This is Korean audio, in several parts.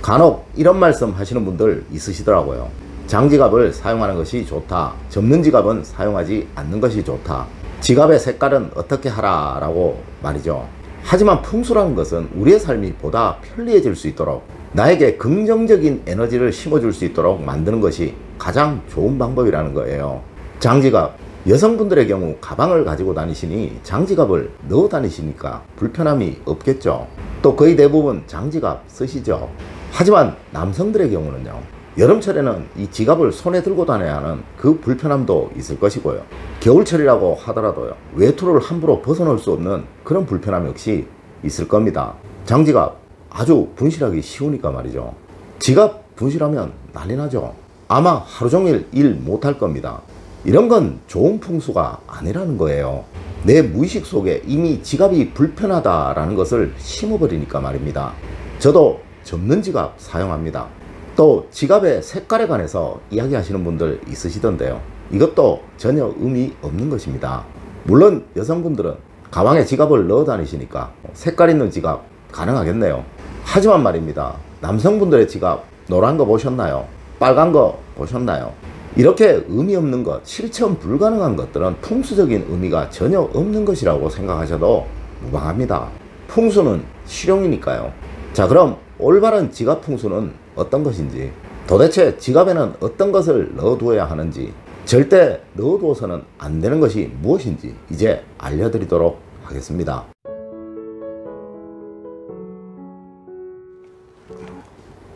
간혹 이런 말씀 하시는 분들 있으시더라고요. 장지갑을 사용하는 것이 좋다. 접는 지갑은 사용하지 않는 것이 좋다. 지갑의 색깔은 어떻게 하라 라고 말이죠. 하지만 풍수라는 것은 우리의 삶이 보다 편리해질 수 있도록, 나에게 긍정적인 에너지를 심어줄 수 있도록 만드는 것이 가장 좋은 방법이라는 거예요. 장지갑, 여성분들의 경우 가방을 가지고 다니시니 장지갑을 넣어 다니시니까 불편함이 없겠죠. 또 거의 대부분 장지갑 쓰시죠. 하지만 남성들의 경우는요, 여름철에는 이 지갑을 손에 들고 다녀야 하는 그 불편함도 있을 것이고요. 겨울철이라고 하더라도요, 외투를 함부로 벗어놓을 수 없는 그런 불편함 역시 있을 겁니다. 장지갑 아주 분실하기 쉬우니까 말이죠. 지갑 분실하면 난리 나죠. 아마 하루 종일 일 못할 겁니다. 이런 건 좋은 풍수가 아니라는 거예요. 내 무의식 속에 이미 지갑이 불편하다라는 것을 심어버리니까 말입니다. 저도 접는 지갑 사용합니다. 또 지갑의 색깔에 관해서 이야기하시는 분들 있으시던데요. 이것도 전혀 의미 없는 것입니다. 물론 여성분들은 가방에 지갑을 넣어 다니시니까 색깔 있는 지갑 가능하겠네요. 하지만 말입니다, 남성분들의 지갑 노란 거 보셨나요? 빨간 거 보셨나요? 이렇게 의미 없는 것, 실천 불가능한 것들은 풍수적인 의미가 전혀 없는 것이라고 생각하셔도 무방합니다. 풍수는 실용이니까요. 자, 그럼 올바른 지갑 풍수는 어떤 것인지, 도대체 지갑에는 어떤 것을 넣어두어야 하는지, 절대 넣어두어서는 안 되는 것이 무엇인지 이제 알려드리도록 하겠습니다.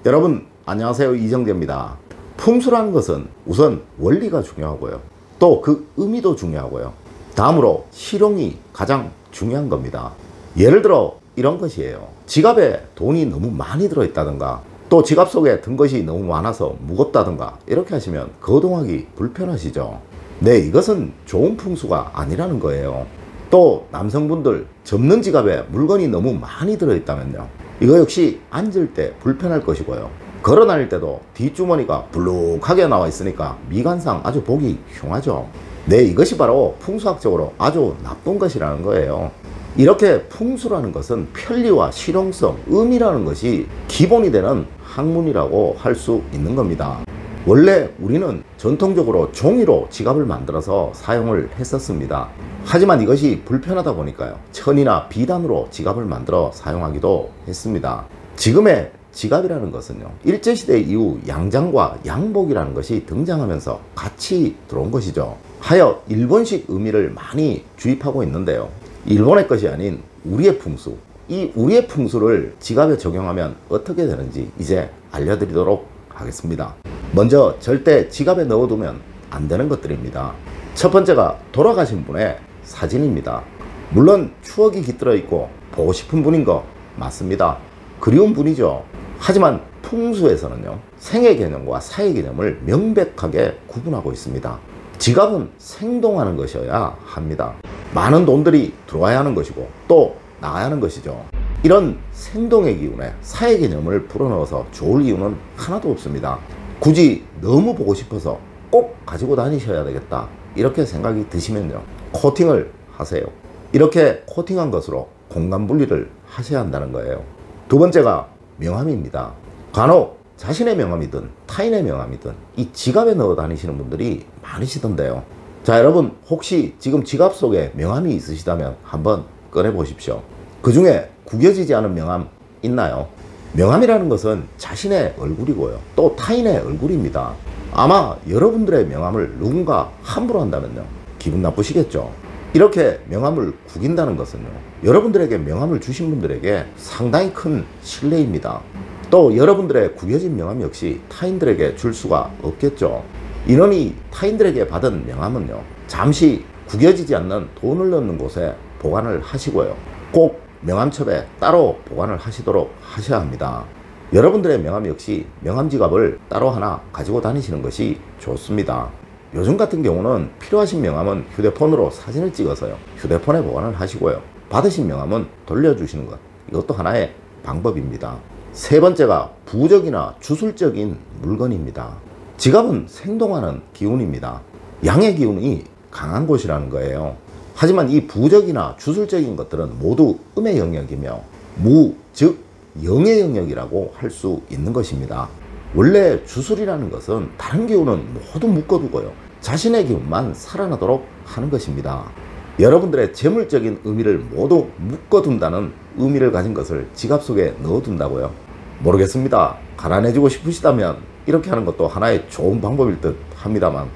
여러분 안녕하세요, 이정재입니다. 풍수라는 것은 우선 원리가 중요하고요, 또 그 의미도 중요하고요, 다음으로 실용이 가장 중요한 겁니다. 예를 들어 이런 것이에요. 지갑에 돈이 너무 많이 들어있다든가, 또 지갑 속에 든 것이 너무 많아서 무겁다든가, 이렇게 하시면 거동하기 불편하시죠. 네, 이것은 좋은 풍수가 아니라는 거예요. 또 남성분들 접는 지갑에 물건이 너무 많이 들어있다면요, 이거 역시 앉을 때 불편할 것이고요, 걸어 다닐 때도 뒷주머니가 불룩하게 나와 있으니까 미관상 아주 보기 흉하죠. 네, 이것이 바로 풍수학적으로 아주 나쁜 것이라는 거예요. 이렇게 풍수라는 것은 편리와 실용성, 의미라는 것이 기본이 되는 학문이라고 할 수 있는 겁니다. 원래 우리는 전통적으로 종이로 지갑을 만들어서 사용을 했었습니다. 하지만 이것이 불편하다 보니까요, 천이나 비단으로 지갑을 만들어 사용하기도 했습니다. 지금의 지갑이라는 것은요, 일제시대 이후 양장과 양복이라는 것이 등장하면서 같이 들어온 것이죠. 하여 일본식 의미를 많이 주입하고 있는데요, 일본의 것이 아닌 우리의 풍수, 이 우리의 풍수를 지갑에 적용하면 어떻게 되는지 이제 알려드리도록 하겠습니다. 먼저 절대 지갑에 넣어두면 안 되는 것들입니다. 첫 번째가 돌아가신 분의 사진입니다. 물론 추억이 깃들어 있고 보고 싶은 분인 거 맞습니다. 그리운 분이죠. 하지만 풍수에서는요, 생애 개념과 사회 개념을 명백하게 구분하고 있습니다. 지갑은 생동하는 것이어야 합니다. 많은 돈들이 들어와야 하는 것이고 또 나가야 하는 것이죠. 이런 생동의 기운에 사회 개념을 불어넣어서 좋을 이유는 하나도 없습니다. 굳이 너무 보고 싶어서 꼭 가지고 다니셔야 되겠다, 이렇게 생각이 드시면요, 코팅을 하세요. 이렇게 코팅한 것으로 공간 분리를 하셔야 한다는 거예요. 두 번째가 명함입니다. 간혹 자신의 명함이든 타인의 명함이든 이 지갑에 넣어 다니시는 분들이 많으시던데요. 자, 여러분 혹시 지금 지갑 속에 명함이 있으시다면 한번 꺼내 보십시오. 그 중에 구겨지지 않은 명함 있나요? 명함이라는 것은 자신의 얼굴이고요, 또 타인의 얼굴입니다. 아마 여러분들의 명함을 누군가 함부로 한다면요, 기분 나쁘시겠죠. 이렇게 명함을 구긴다는 것은요, 여러분들에게 명함을 주신 분들에게 상당히 큰 신뢰입니다. 또 여러분들의 구겨진 명함 역시 타인들에게 줄 수가 없겠죠. 이러니 타인들에게 받은 명함은요, 잠시 구겨지지 않는 돈을 넣는 곳에 보관을 하시고요, 꼭 명함첩에 따로 보관을 하시도록 하셔야 합니다. 여러분들의 명함 역시 명함 지갑을 따로 하나 가지고 다니시는 것이 좋습니다. 요즘 같은 경우는 필요하신 명함은 휴대폰으로 사진을 찍어서요, 휴대폰에 보관을 하시고요, 받으신 명함은 돌려주시는 것, 이것도 하나의 방법입니다. 세 번째가 부적이나 주술적인 물건입니다. 지갑은 생동하는 기운입니다. 양의 기운이 강한 곳이라는 거예요. 하지만 이 부적이나 주술적인 것들은 모두 음의 영역이며 무, 즉 영의 영역이라고 할 수 있는 것입니다. 원래 주술이라는 것은 다른 기운은 모두 묶어두고요, 자신의 기운만 살아나도록 하는 것입니다. 여러분들의 재물적인 의미를 모두 묶어둔다는 의미를 가진 것을 지갑 속에 넣어둔다고요? 모르겠습니다. 가난해지고 싶으시다면 이렇게 하는 것도 하나의 좋은 방법일 듯 합니다만,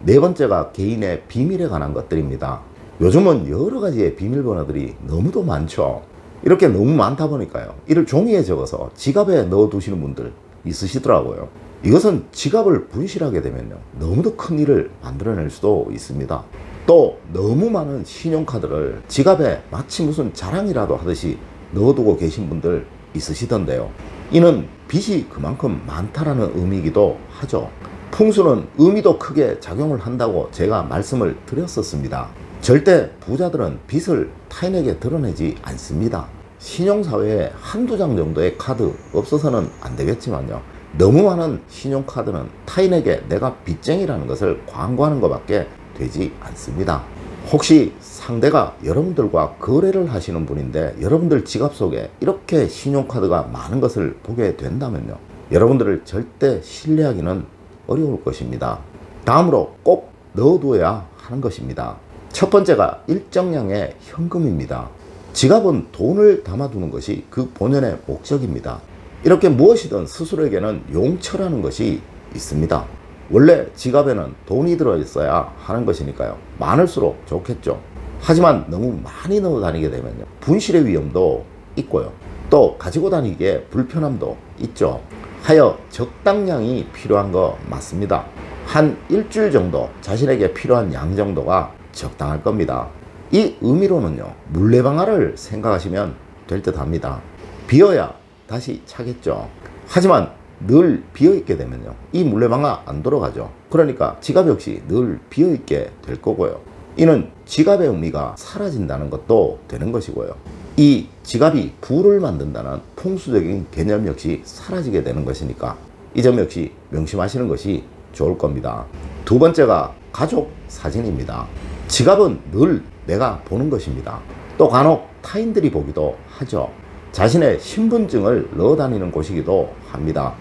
네 번째가 개인의 비밀에 관한 것들입니다. 요즘은 여러 가지의 비밀번호들이 너무도 많죠. 이렇게 너무 많다 보니까요, 이를 종이에 적어서 지갑에 넣어 두시는 분들 있으시더라고요. 이것은 지갑을 분실하게 되면요, 너무도 큰 일을 만들어낼 수도 있습니다. 또 너무 많은 신용카드를 지갑에 마치 무슨 자랑이라도 하듯이 넣어두고 계신 분들 있으시던데요, 이는 빚이 그만큼 많다라는 의미이기도 하죠. 풍수는 의미도 크게 작용을 한다고 제가 말씀을 드렸었습니다. 절대 부자들은 빚을 타인에게 드러내지 않습니다. 신용사회에 한두 장 정도의 카드 없어서는 안 되겠지만요, 너무 많은 신용카드는 타인에게 내가 빚쟁이라는 것을 광고하는 것밖에 되지 않습니다. 혹시 상대가 여러분들과 거래를 하시는 분인데 여러분들 지갑 속에 이렇게 신용카드가 많은 것을 보게 된다면요, 여러분들을 절대 신뢰하기는 어려울 것입니다. 다음으로 꼭 넣어둬야 하는 것입니다. 첫 번째가 일정량의 현금입니다. 지갑은 돈을 담아두는 것이 그 본연의 목적입니다. 이렇게 무엇이든 스스로에게는 용처라는 것이 있습니다. 원래 지갑에는 돈이 들어있어야 하는 것이니까요, 많을수록 좋겠죠. 하지만 너무 많이 넣어 다니게 되면요, 분실의 위험도 있고요, 또 가지고 다니기에 불편함도 있죠. 하여 적당량이 필요한 거 맞습니다. 한 일주일 정도 자신에게 필요한 양 정도가 적당할 겁니다. 이 의미로는요, 물레방아를 생각하시면 될 듯 합니다. 비어야 다시 차겠죠. 하지만 늘 비어있게 되면요, 이 물레방아 안 돌아가죠. 그러니까 지갑 역시 늘 비어있게 될 거고요, 이는 지갑의 의미가 사라진다는 것도 되는 것이고요, 이 지갑이 부를 만든다는 풍수적인 개념 역시 사라지게 되는 것이니까 이 점 역시 명심하시는 것이 좋을 겁니다. 두 번째가 가족 사진입니다. 지갑은 늘 내가 보는 것입니다. 또 간혹 타인들이 보기도 하죠. 자신의 신분증을 넣어 다니는 곳이기도 합니다.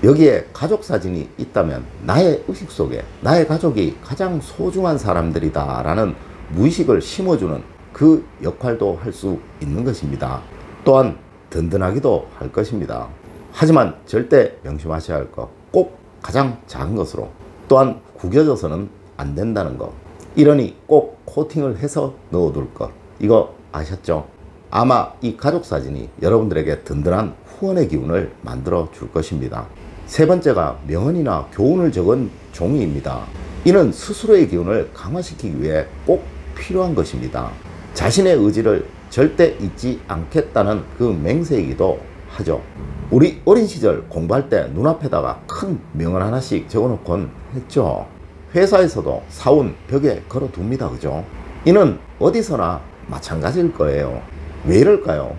여기에 가족 사진이 있다면 나의 의식 속에 나의 가족이 가장 소중한 사람들이다 라는 무의식을 심어주는 그 역할도 할 수 있는 것입니다. 또한 든든하기도 할 것입니다. 하지만 절대 명심하셔야 할 것, 꼭 가장 작은 것으로, 또한 구겨져서는 안 된다는 것, 이러니 꼭 코팅을 해서 넣어둘 것, 이거 아셨죠? 아마 이 가족 사진이 여러분들에게 든든한 후원의 기운을 만들어 줄 것입니다. 세 번째가 명언이나 교훈을 적은 종이입니다. 이는 스스로의 기운을 강화시키기 위해 꼭 필요한 것입니다. 자신의 의지를 절대 잊지 않겠다는 그 맹세이기도 하죠. 우리 어린 시절 공부할 때 눈앞에다가 큰 명언 하나씩 적어놓곤 했죠. 회사에서도 사원 벽에 걸어둡니다. 그죠? 이는 어디서나 마찬가지일 거예요. 왜 이럴까요?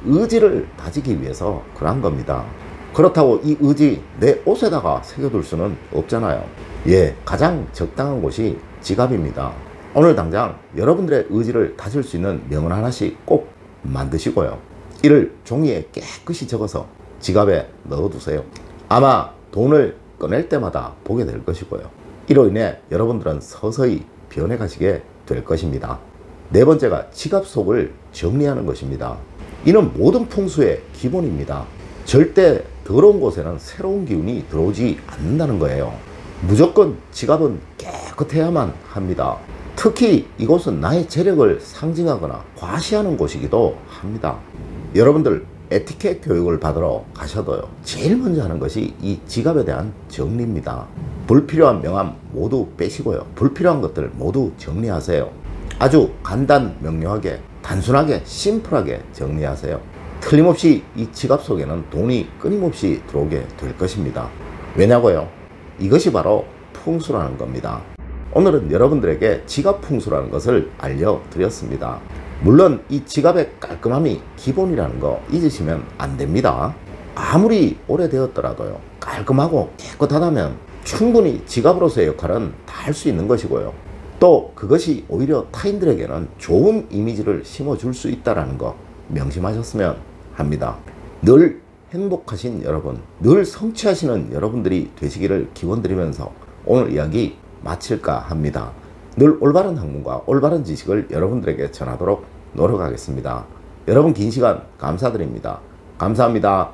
의지를 다지기 위해서 그런 겁니다. 그렇다고 이 의지 내 옷에다가 새겨둘 수는 없잖아요. 가장 적당한 곳이 지갑입니다. 오늘 당장 여러분들의 의지를 다질 수 있는 명언 하나씩 꼭 만드시고요, 이를 종이에 깨끗이 적어서 지갑에 넣어두세요. 아마 돈을 꺼낼 때마다 보게 될 것이고요, 이로 인해 여러분들은 서서히 변해가시게 될 것입니다. 네 번째가 지갑 속을 정리하는 것입니다. 이는 모든 풍수의 기본입니다. 절대 더러운 곳에는 새로운 기운이 들어오지 않는다는 거예요. 무조건 지갑은 깨끗해야만 합니다. 특히 이곳은 나의 재력을 상징하거나 과시하는 곳이기도 합니다. 여러분들 에티켓 교육을 받으러 가셔도요, 제일 먼저 하는 것이 이 지갑에 대한 정리입니다. 불필요한 명함 모두 빼시고요, 불필요한 것들 모두 정리하세요. 아주 간단 명료하게 단순하게 심플하게 정리하세요. 틀림없이 이 지갑 속에는 돈이 끊임없이 들어오게 될 것입니다. 왜냐고요? 이것이 바로 풍수라는 겁니다. 오늘은 여러분들에게 지갑 풍수라는 것을 알려드렸습니다. 물론 이 지갑의 깔끔함이 기본이라는 거 잊으시면 안 됩니다. 아무리 오래되었더라도요, 깔끔하고 깨끗하다면 충분히 지갑으로서의 역할은 다 할 수 있는 것이고요, 또 그것이 오히려 타인들에게는 좋은 이미지를 심어줄 수 있다는 거 명심하셨으면 합니다. 늘 행복하신 여러분, 늘 성취하시는 여러분들이 되시기를 기원드리면서 오늘 이야기 마칠까 합니다. 늘 올바른 학문과 올바른 지식을 여러분들에게 전하도록 노력하겠습니다. 여러분 긴 시간 감사드립니다. 감사합니다.